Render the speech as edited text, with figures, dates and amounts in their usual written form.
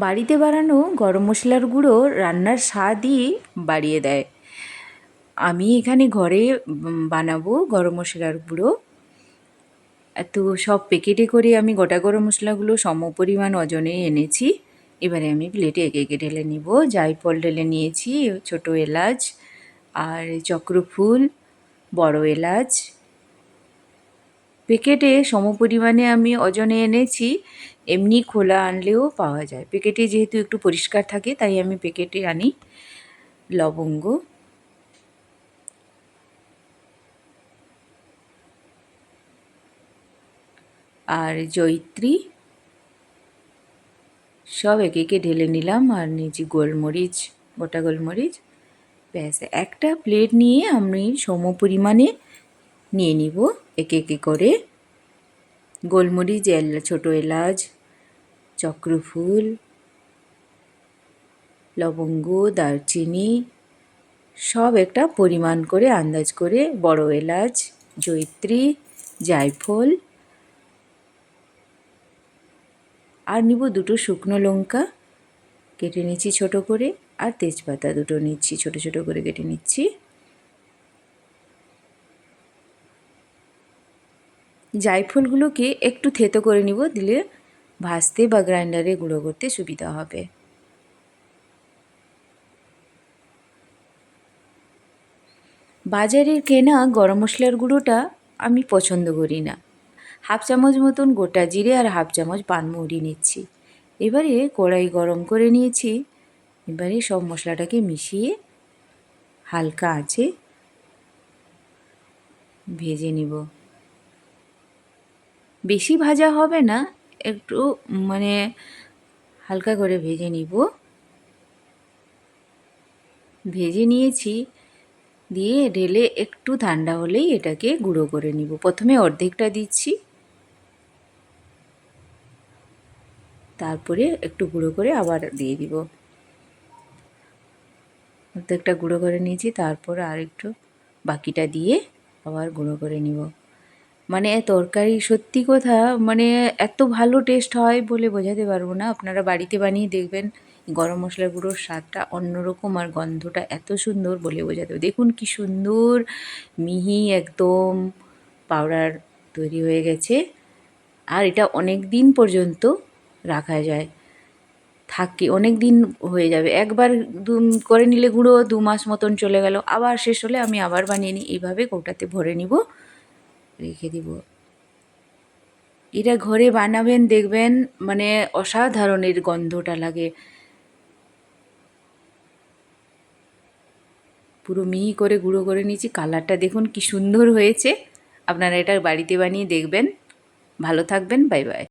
বাড়িতে বানানো গরম মশলার গুঁড়ো রান্নার স্বাদই বাড়িয়ে দেয়। আমি এখানে ঘরে বানাবো গরম মশলার গুঁড়ো। তো সব প্যাকেটে করে আমি গোটা গরম মশলাগুলো সমপরিমাণ ওজনে এনেছি। এবারে আমি প্লেটে একে একে ঢেলে নিব। জায়ফল ঢেলে নিয়েছি, ছোটো এলাচ আর চক্রফুল, বড় এলাচ। প্যাকেটে সমপরিমাণে আমি ওজনে এনেছি, এমনি খোলা আনলেও পাওয়া যায়। প্যাকেটে যেহেতু একটু পরিষ্কার থাকে তাই আমি প্যাকেটে আনি। লবঙ্গ, আর জয়িত্রী সব একে একে ঢেলে নিলাম। আর নিয়েছি গোলমরিচ, গোটা গোলমরিচ। ব্যাস, একটা প্লেট নিয়ে আমি সমপরিমাণে নিয়ে নিব একে একে করে। গোলমরিচ, ছোটো এলাচ, চক্রফুল, লবঙ্গ, দারচিনি সব একটা পরিমাণ করে আন্দাজ করে, বড় এলাচ, জয়িত্রী, জায়ফল, আর নিব দুটো শুকনো লঙ্কা কেটে নিচ্ছি ছোটো করে, আর তেজপাতা দুটো নিচ্ছি ছোটো ছোটো করে কেটে নিচ্ছি। জায়ফলগুলোকে একটু থেতো করে নিব, দিলে ভাজতে বা গ্রাইন্ডারে গুঁড়ো করতে সুবিধা হবে। বাজারের কেনা গরম মশলার গুঁড়োটা আমি পছন্দ করি না। হাফ চামচ মতন গোটা জিরে আর হাফ চামচ পানমৌরি নিচ্ছি। এবারে কড়াই গরম করে নিয়েছি। এবারে সব মশলাটাকে মিশিয়ে হালকা আঁচে ভেজে নিব। বেশি ভাজা হবে না, একটু মানে হালকা করে ভেজে নিব। ভেজে নিয়েছি, দিয়ে ঢেলে একটু ঠান্ডা হলেই এটাকে গুঁড়ো করে নিব। প্রথমে অর্ধেকটা দিচ্ছি, তারপরে একটু গুঁড়ো করে আবার দিয়ে দিব। অর্ধেকটা গুঁড়ো করে নিয়েছি, তারপর আর একটু বাকিটা দিয়ে আবার গুঁড়ো করে নিব। মানে তরকারি সত্যি কথা, মানে এত ভালো টেস্ট হয় বলে বোঝাতে পারবো না। আপনারা বাড়িতে বানিয়ে দেখবেন, গরম মশলার গুঁড়োর স্বাদটা অন্যরকম আর গন্ধটা এত সুন্দর বলে বোঝাতে। দেখুন কি সুন্দর মিহি একদম পাউডার তৈরি হয়ে গেছে। আর এটা অনেক দিন পর্যন্ত রাখা যায়, থাকে অনেক দিন হয়ে যাবে। একবার করে নিলে গুঁড়ো 2 মাস মতন চলে গেল, আবার শেষ হলে আমি আবার বানিয়ে নিই। এইভাবে কৌটাতে ভরে নিব, রেখে দিব। এটা ঘরে বানাবেন, দেখবেন মানে অসাধারণের গন্ধটা লাগে। পুরো মিহি করে গুঁড়ো করে নিয়েছি। কালারটা দেখুন কি সুন্দর হয়েছে। আপনারা এটা বাড়িতে বানিয়ে দেখবেন। ভালো থাকবেন, বাই বাই।